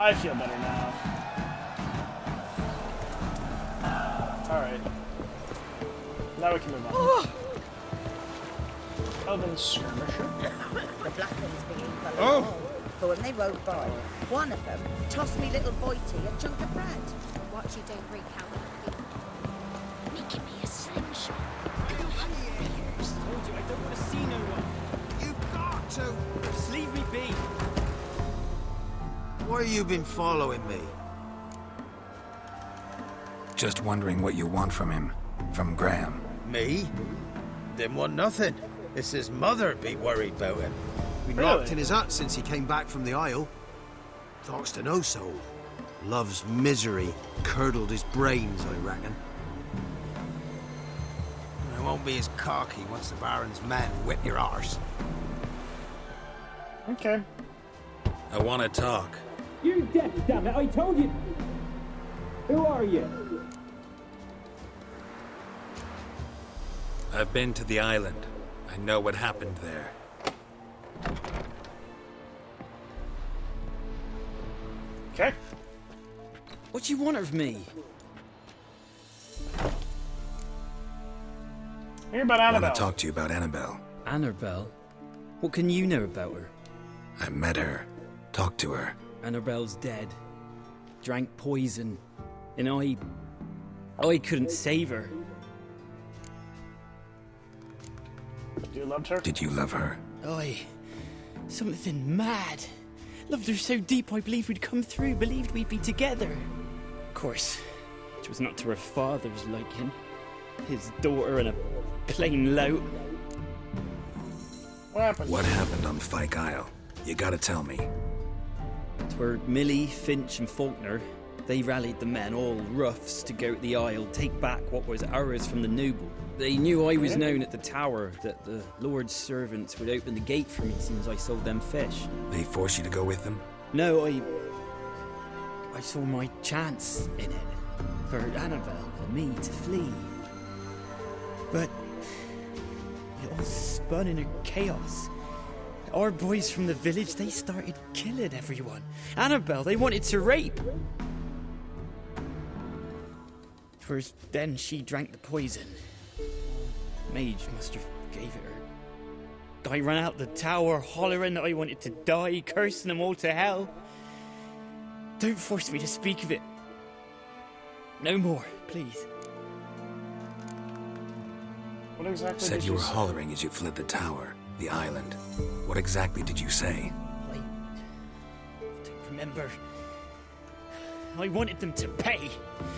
I feel better now. Alright. Now we can move on. Elven skirmisher. The black ones being full of but when they rode by, one of them tossed me little Boitie a chunk of bread. Watch you don't break out with making me a slingshot. I don't have fears. Told you, I don't want to see no one. You've got to! Just leave me be. Why you been following me? Just wondering what you want from him. From Graham. Me? Didn't want nothing. It's his mother be worried about him. Been Really? locked in his hut since he came back from the Isle. Talks to no soul. Love's misery curdled his brains, I reckon. I won't be as cocky once the Baron's men whip your arse. Okay. I want to talk. You're deaf, damn it! I told you. Who are you? I've been to the island. I know what happened there. Okay. What do you want of me? Hear about I Annabelle. want to talk to you about Annabelle. Annabelle? What can you know about her? I met her. Talked to her. Annabelle's dead. Drank poison. And I couldn't save her. You loved her? Did you love her? Something mad. Loved her so deep I believed we'd come through, believed we'd be together. Of course, it was not to her father's liking. His daughter and a plain lout. What happened? What happened on Fyke Isle? You gotta tell me. Twere Millie, Finch and Faulkner. They rallied the men, all roughs, to go to the Isle, take back what was ours from the noble. They knew I was known at the tower, that the Lord's servants would open the gate for me as soon as I sold them fish. They forced you to go with them? No, I saw my chance in it. For Annabelle and me to flee. But it all spun in a chaos. Our boys from the village, they started killing everyone. Annabelle, they wanted to rape. First, then she drank the poison. Mage must have gave it her. I ran out the tower, hollering that I wanted to die, cursing them all to hell. Don't force me to speak of it. No more, please. What exactly Said did you were say? hollering as you fled the tower, the island. What exactly did you say? I don't remember. I wanted them to pay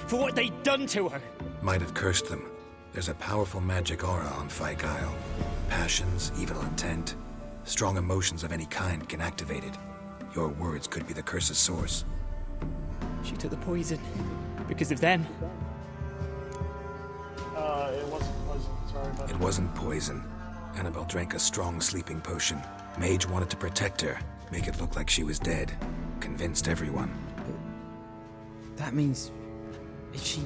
for what they'd done to her. Might have cursed them. There's a powerful magic aura on Fyke Isle. Passions, evil intent, strong emotions of any kind can activate it. Your words could be the curse's source. She took the poison because of them. It wasn't poison. Sorry about It wasn't poison. Annabelle drank a strong sleeping potion. Mage wanted to protect her, make it look like she was dead. Convinced everyone. That means... Is she...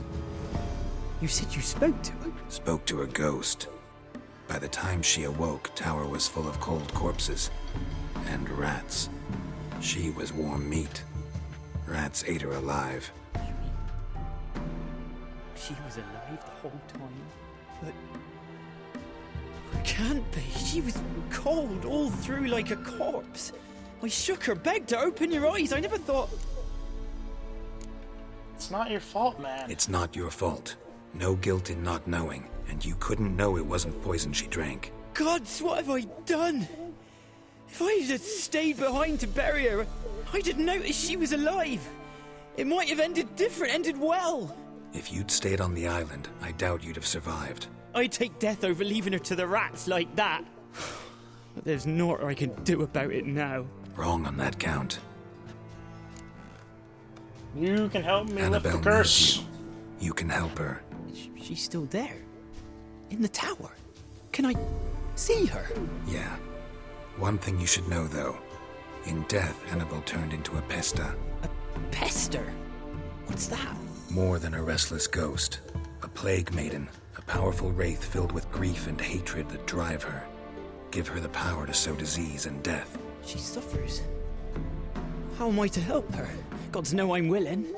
You said you spoke to her? Spoke to a ghost. By the time she awoke, tower was full of cold corpses. And rats. She was warm meat. Rats ate her alive. She was alive the whole time? But... It can't be. She was cold all through like a corpse. I shook her, begged her, open your eyes. I never thought... It's not your fault, man. It's not your fault. No guilt in not knowing, and you couldn't know it wasn't poison she drank. Gods, what have I done? If I had stayed behind to bury her, I didn't notice she was alive. It might have ended different, ended well. If you'd stayed on the island, I doubt you'd have survived. I'd take death over leaving her to the rats like that. But there's naught I can do about it now. Wrong on that count. You can help me lift Annabelle the curse. knows you. You can help her. She's still there. In the tower. Can I see her? Yeah. One thing you should know, though. In death, Annabelle turned into a pesta. Pester? What's that? More than a restless ghost. A plague maiden. A powerful wraith filled with grief and hatred that drive her. Give her the power to sow disease and death. She suffers. How am I to help her? Gods know I'm willing.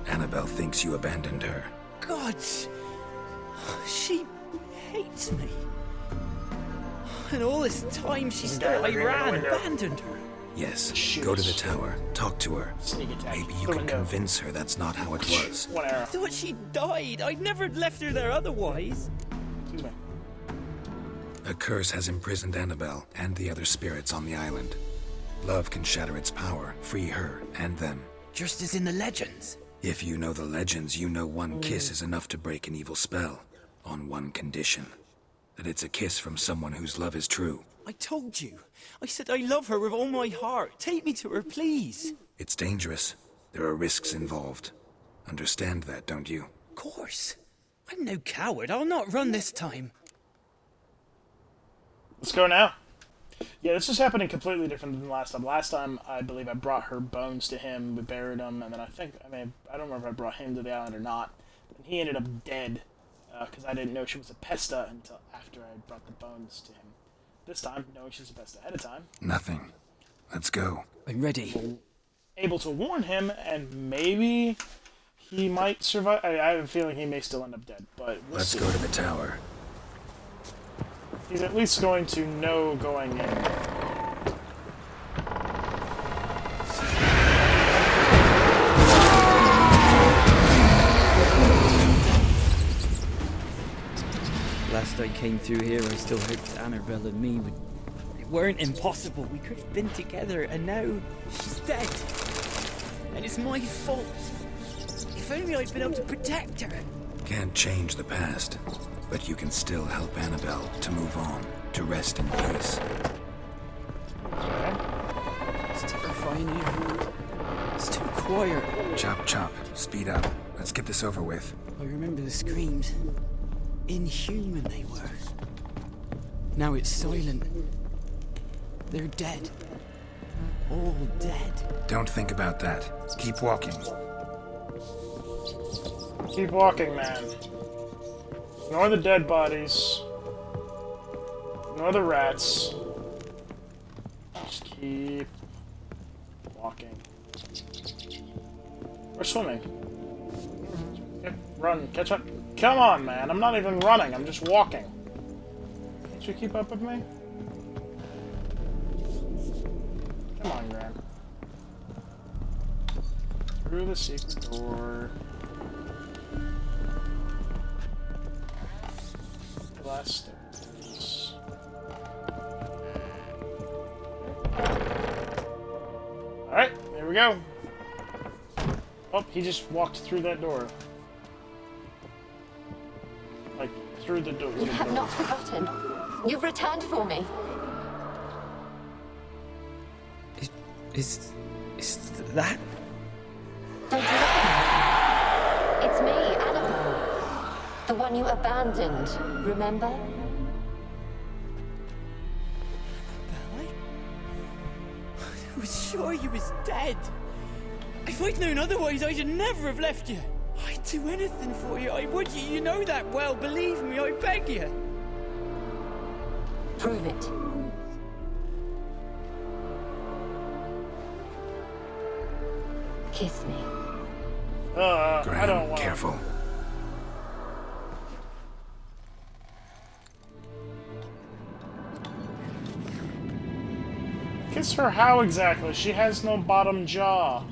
Annabelle thinks you abandoned her. Gods! She hates me. And all this time she thought I ran, abandoned her. Yes, Shoot. go to the tower, talk to her. Sneak attack. Maybe you The can window. convince her that's not how it was. One arrow. I thought she died. I'd never left her there otherwise. Excuse me. A curse has imprisoned Annabelle and the other spirits on the island. Love can shatter its power, free her and them. Just as in the legends. If you know the legends, you know one kiss is enough to break an evil spell. On one condition. That it's a kiss from someone whose love is true. I told you. I said I love her with all my heart. Take me to her, please. It's dangerous. There are risks involved. Understand that, don't you? Of course. I'm no coward. I'll not run this time. Let's go now. Yeah, this is happening completely different than last time. Last time, I believe I brought her bones to him, we buried them, and then I don't remember if I brought him to the island or not. And he ended up dead, because I didn't know she was a Pesta until after I brought the bones to him. This time, knowing she's a Pesta ahead of time. Nothing. Let's go. I'm ready. Able to warn him, and maybe he might survive. I have a feeling he may still end up dead, but we'll Let's see. go to the tower. He's at least going to know going in. Last I came through here, I still hoped Annabelle and me weren't impossible. We could have been together, and now she's dead. And it's my fault. If only I'd been able to protect her. Can't change the past, but you can still help Annabelle to move on, to rest in peace. It's terrifying here. It's too quiet. Chop, chop. Speed up. Let's get this over with. I remember the screams. Inhuman they were. Now it's silent. They're dead. All dead. Don't think about that. Keep walking. Keep walking, man. Ignore the dead bodies. Ignore the rats. Just keep walking. We're swimming. Yep, run, catch up. Come on, man. I'm not even running. I'm just walking. Can't you keep up with me? Come on, Gran. Through the secret door. Glass stairs. Alright, here we go. Oh, he just walked through that door. Like, through the door. You have not forgotten. You've returned for me. Is that? Don't you recognize? It's me, Annabelle. The one you abandoned, remember? I was sure you was dead. If I'd known otherwise, I'd never have left you. I'd do anything for you. I would. You know that well. Believe me, I beg you. Prove it. Kiss me. I don't Graham, want. careful. Kiss her how exactly? She has no bottom jaw.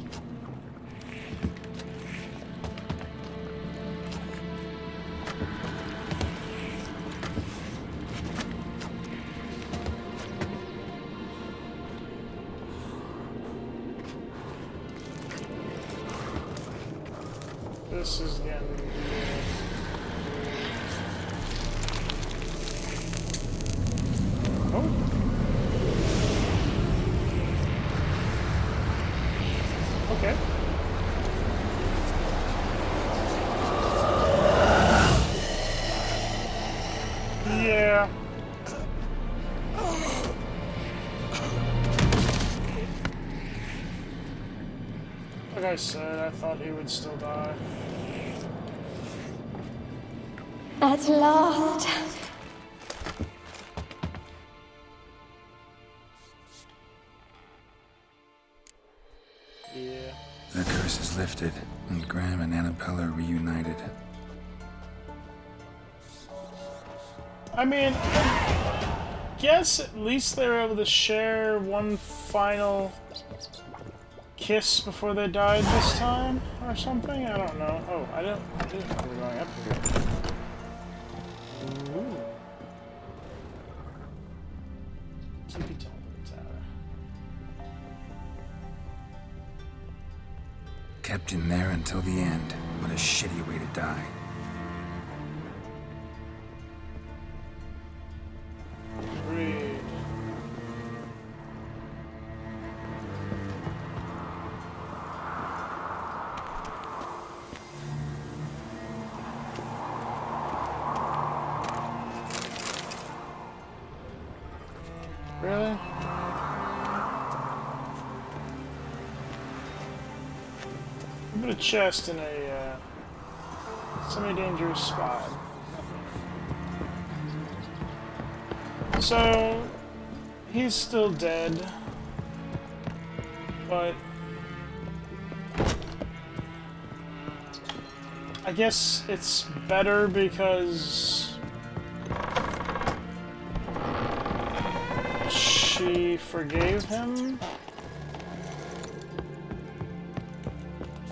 This is getting weird. Oh. Okay. Yeah. Like I said, I thought he would still die. At last. The curse is lifted, and Graham and Annabella are reunited. I mean, I guess at least they were able to share one final kiss before they died this time, or something? I don't know. Oh, I didn't know we were going up here. Ooh. Tippy top of the tower. Kept in there until the end. What a shitty way to die. Agreed. Really? A bit of chest in a semi-dangerous spot. So he's still dead, but I guess it's better because she forgave him,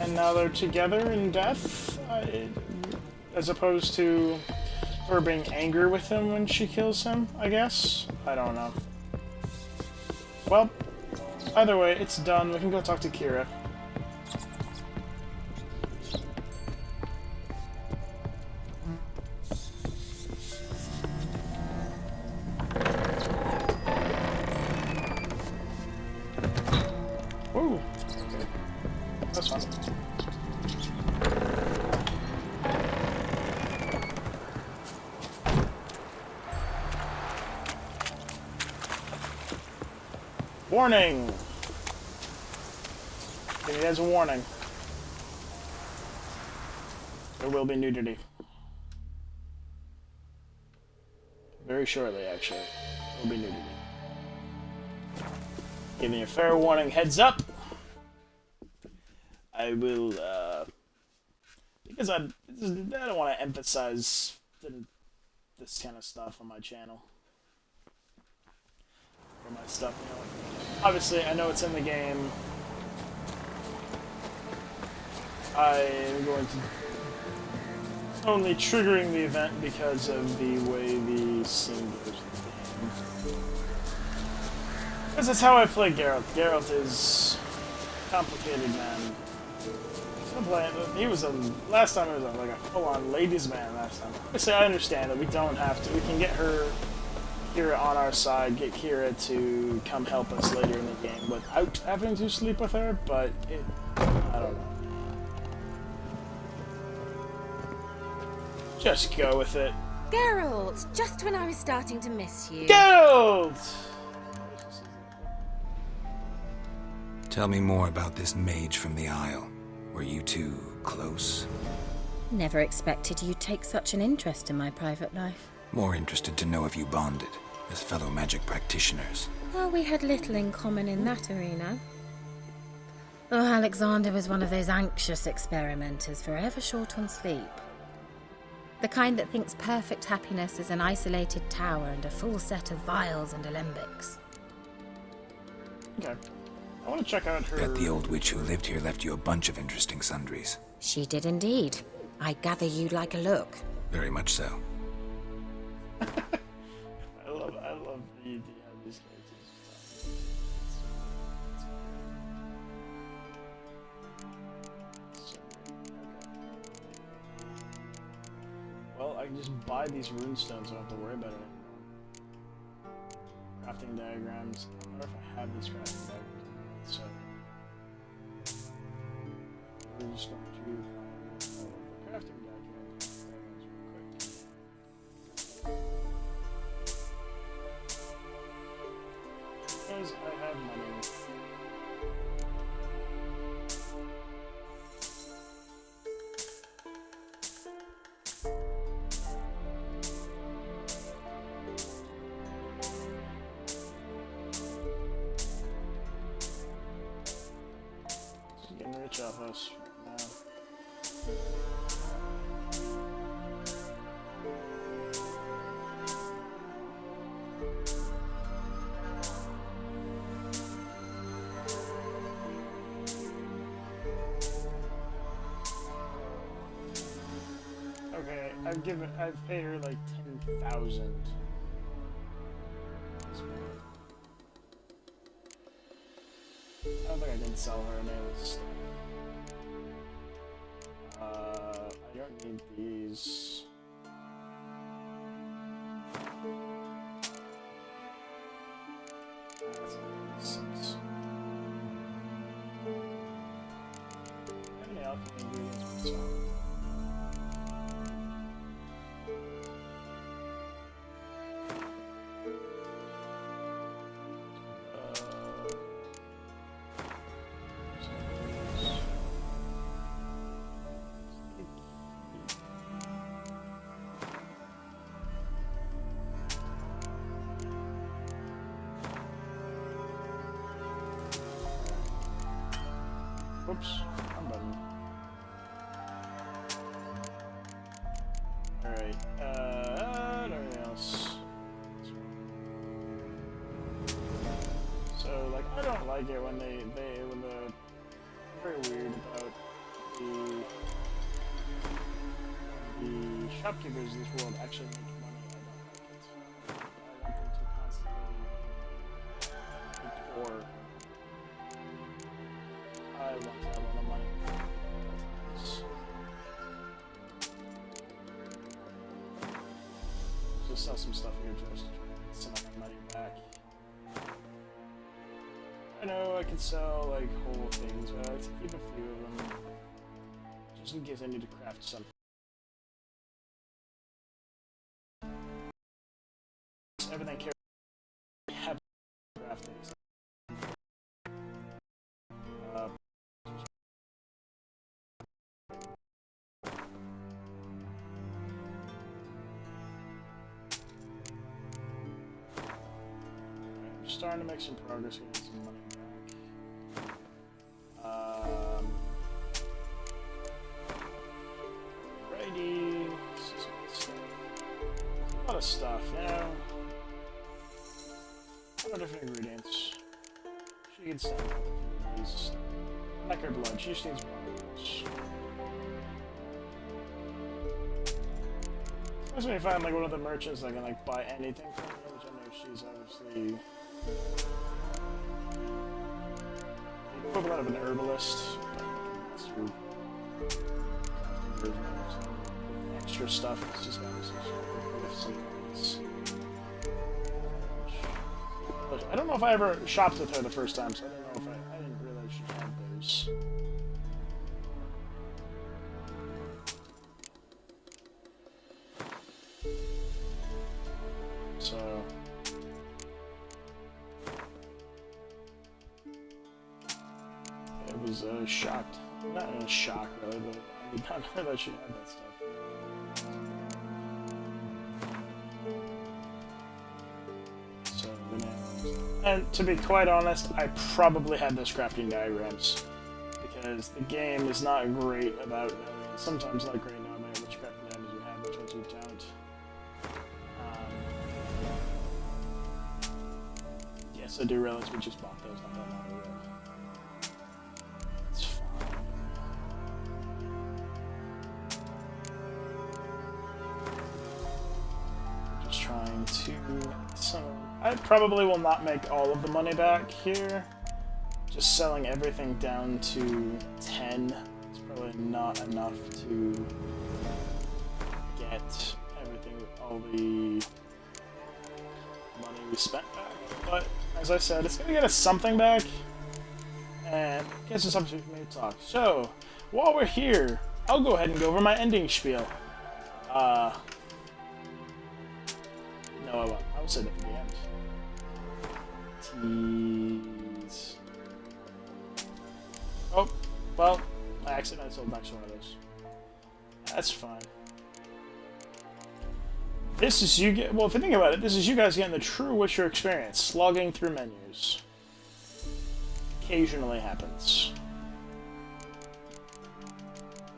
and now they're together in death, as opposed to her being angry with him when she kills him, I guess? I don't know. Well, either way, it's done. We can go talk to Kira. Ooh, okay. That's fun. Warning! Giving you guys a warning. There will be nudity. Very shortly, actually. There will be nudity. Giving you a fair warning. Heads up! I will, because I don't want to emphasize this kind of stuff on my channel. For my stuff, you know. Obviously, I know it's in the game. I am going to only triggering the event because of the way the scene goes in the game. Because that's how I play Geralt. Geralt is a complicated man. He was last time it was like a full-on ladies' man last time. Obviously, I understand that we don't have to. We can get Kira on our side, get Kira to come help us later in the game without having to sleep with her, but I don't know. Just go with it. Geralt, just when I was starting to miss you. Geralt! Tell me more about this mage from the Isle. Were you two close? Never expected you'd take such an interest in my private life. More interested to know if you bonded as fellow magic practitioners. Well, we had little in common in that arena. Oh, Alexander was one of those anxious experimenters, forever short on sleep. The kind that thinks perfect happiness is an isolated tower and a full set of vials and alembics. Okay. I want to check out her... Bet the old witch who lived here left you a bunch of interesting sundries. She did indeed. I gather you'd like a look. Very much so. I love the these characters. Well, I can just buy these rune stones, I don't have to worry about it anymore. Crafting diagrams. I don't know if I have these crafting diagrams. So we're just going to the crafting diagrams real quick. Because I have money. getting rich off us now. Okay, I've paid her like 10,000. I don't think I can sell her any of this stuff. I don't need these. That's 6. How many alchemy ingredients per song? Whoops, wrong button. Alright, anything else? So, like, I don't like it when when the very weird about the shopkeepers in this world actually make money. I don't like it. I want them to constantly be poor. I want to have a lot of money. Just sell some stuff here just to try to get some of my money back. I know I can sell like whole things, but I like to keep a few of them just in case I need to craft something. Everything carries have crafting. Starting to make some progress, getting some money back. Righty. A lot of stuff, you know. A lot of different ingredients. She can sell these. Like her blood, she just needs bones. Especially if I find like one of the merchants that can like buy anything from her, which I know she's obviously the equivalent of an herbalist, but extra stuff. It's just obviously some things. I don't know if I ever shopped with her the first time, so I don't know if I didn't realize she had those. So it was shocked. Not in a shock, really, but I did not know that she had that stuff. So, and to be quite honest, I probably had those crafting diagrams because the game is not great about. Sometimes, like right now, man, which crafting diagrams you have, which ones you don't. Yes, I do realize we just bought those not that long ago. It's fine. Just trying to. So I probably will not make all of the money back here. Just selling everything down to 10 is probably not enough to get everything, all the money we spent back. But as I said, it's gonna get us something back, and it gives us something for me to talk. So while we're here, I'll go ahead and go over my ending spiel. No, I won't. I'll save it for the end. Tease. Oh, well, I accidentally sold back one of those. That's fine. This is you get. Well, if you think about it, this is you guys getting the true Witcher experience, slogging through menus. Occasionally happens.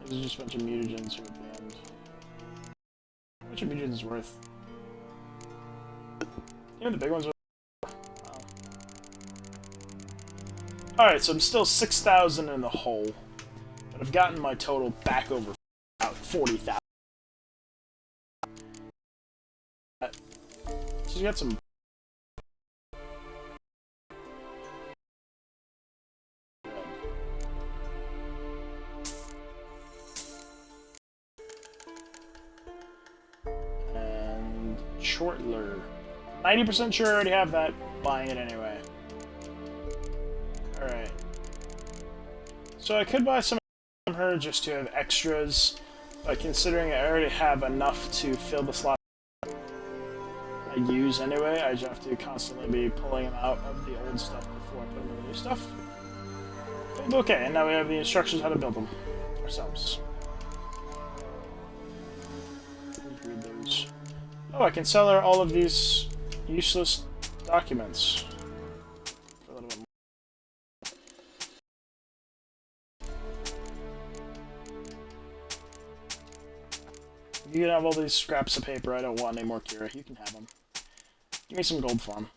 This is just a bunch of mutagens here at the end. How much are mutagens worth? Even the big ones are. Wow. Alright, so I'm still 6,000 in the hole. But I've gotten my total back over about 40,000. So you got some. And Shortler. 90% sure I already have that. Buying it anyway. Alright. So I could buy some from her just to have extras, but considering I already have enough to fill the slot I use anyway, I just have to constantly be pulling them out of the old stuff before I put them in the new stuff. Okay, and now we have the instructions how to build them ourselves. Let's read those. Oh, I can sell her all of these useless documents for a little bit more. You can have all these scraps of paper. I don't want any more Kira. You can have them. Give me some gold for them.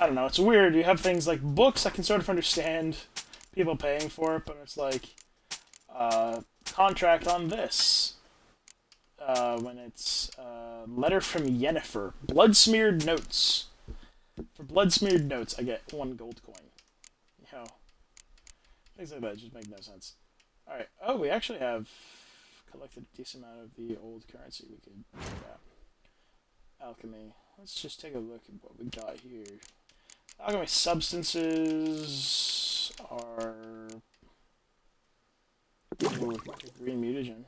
I don't know. It's weird. You have things like books. I can sort of understand people paying for it, but it's like contract on this. When it's letter from Yennefer. Blood-smeared notes. For blood-smeared notes, I get 1 gold coin. You know, things like that just make no sense. Alright. Oh, we actually have collected a decent amount of the old currency we could look at. Alchemy. Let's just take a look at what we got here. Alchemy substances are... Ooh, green mutagen.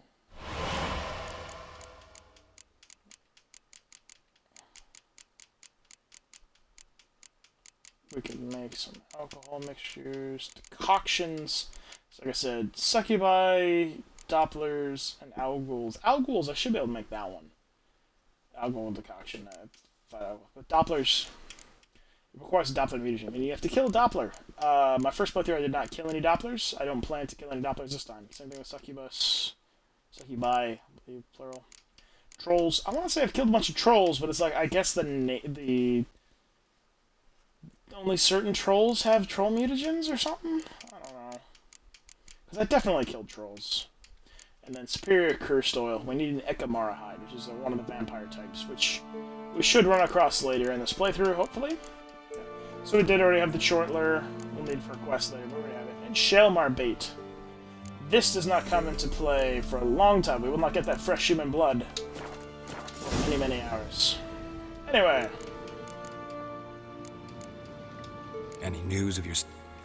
We can make some alcohol mixtures, decoctions. So like I said, succubi, Dopplers, and Alghouls. Alghouls, I should be able to make that one. Alghoul decoction. But Dopplers, it requires a Doppler mutagen. I mean, you have to kill a Doppler. My first playthrough, I did not kill any Dopplers. I don't plan to kill any Dopplers this time. Same thing with Succubus. Succubi, I believe, plural. Trolls. I want to say I've killed a bunch of trolls, but it's like, I guess the only certain trolls have troll mutagens or something? I don't know. Because I definitely killed trolls. And then Superior Cursed Oil. We need an Ekamara hide, which is one of the vampire types, which we should run across later in this playthrough, hopefully. Yeah. So we did already have the Shortler. We'll need for a quest later, but we already have it. And Shalmar Bait. This does not come into play for a long time. We will not get that fresh human blood for many, many hours. Anyway. Any news of your...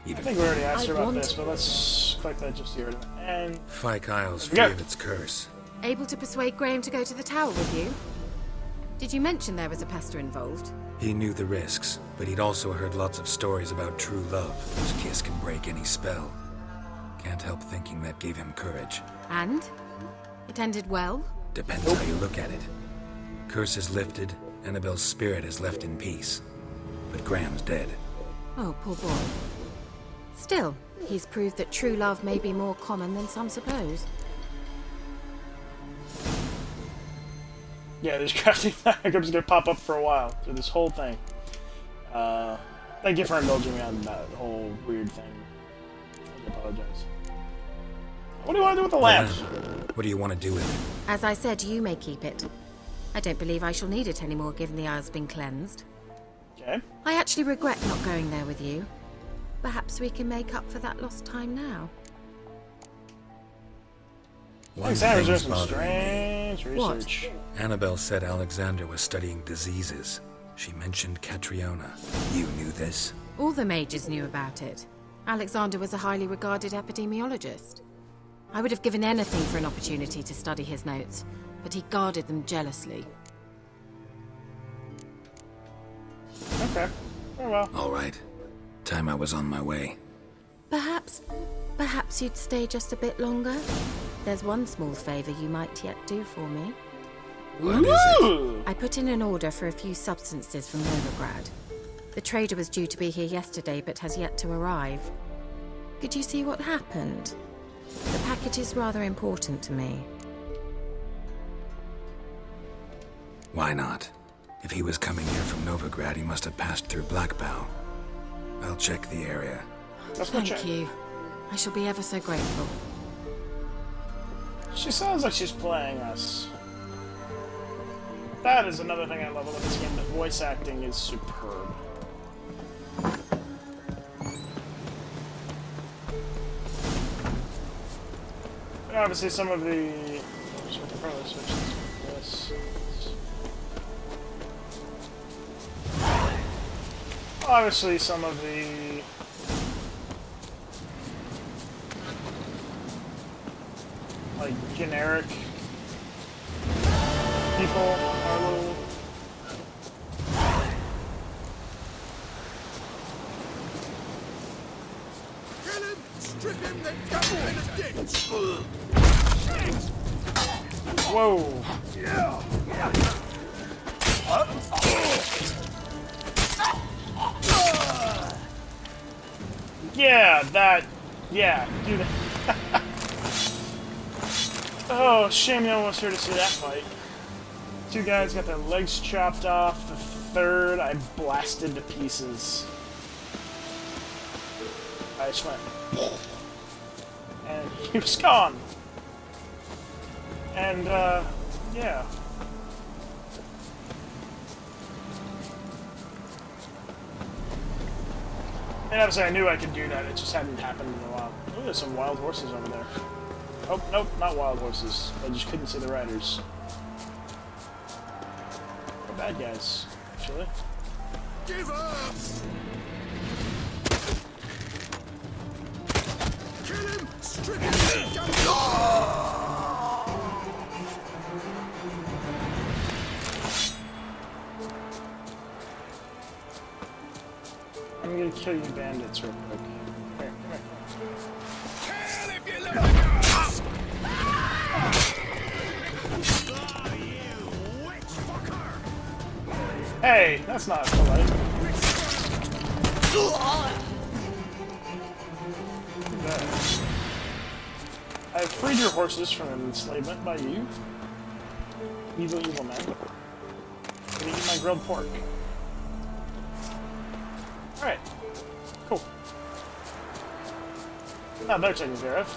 I think we already asked her about this, but let's click that just here. And... Fyke Isle's free of its curse. Able to persuade Graham to go to the tower with you? Did you mention there was a pester involved? He knew the risks, but he'd also heard lots of stories about true love, whose kiss can break any spell. Can't help thinking that gave him courage. And? It ended well? Depends how you look at it. Curse is lifted, Annabelle's spirit is left in peace. But Graham's dead. Oh, poor boy. Still, he's proved that true love may be more common than some suppose. Yeah, this crafting diagram's gonna pop up for a while through this whole thing. Thank you for indulging me on that whole weird thing. I apologize. What do you want to do with the lamp? What do you want to do with it? As I said, you may keep it. I don't believe I shall need it anymore, given the Isle's been cleansed. Okay. I actually regret not going there with you. Perhaps we can make up for that lost time now. One thing's doing some bothering strange research. Annabelle said Alexander was studying diseases. She mentioned Catriona. You knew this? All the mages knew about it. Alexander was a highly regarded epidemiologist. I would have given anything for an opportunity to study his notes, but he guarded them jealously. Okay. Oh well. All right. Time I was on my way. Perhaps you'd stay just a bit longer? There's one small favor you might yet do for me. What is it? Ooh. I put in an order for a few substances from Novigrad. The trader was due to be here yesterday, but has yet to arrive. Could you see what happened? package is rather important to me. Why not? If he was coming here from Novigrad, he must have passed through Blackbow. I'll check the area. Thank you. I shall be ever so grateful. She sounds like she's playing us. That is another thing I love about this game. The voice acting is superb. And obviously some of the... Probably switch this. Obviously some of the... like, generic people are a little... Kill him! Strip him, then dump him in a ditch! Whoa! Yeah, that... yeah, do that. Oh, shame no one was here to see that fight. Two guys got their legs chopped off. The third I blasted to pieces. I just went... and he was gone. And, yeah. And obviously I knew I could do that, it just hadn't happened in a while. Oh, there's some wild horses over there. Oh, nope, not wild horses. I just couldn't see the riders. Or bad guys, actually. Give up! Kill him! Strip him! Then dump him! I'm gonna kill you bandits real quick. Here, come here. Kill if you live in the guts! Oh, you witch fucker! Hey, that's not polite. I have freed your horses from enslavement by you. Evil, evil man. I'm gonna eat my grilled pork. Alright. Cool. Now they're taken care of.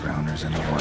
Drowners in the water.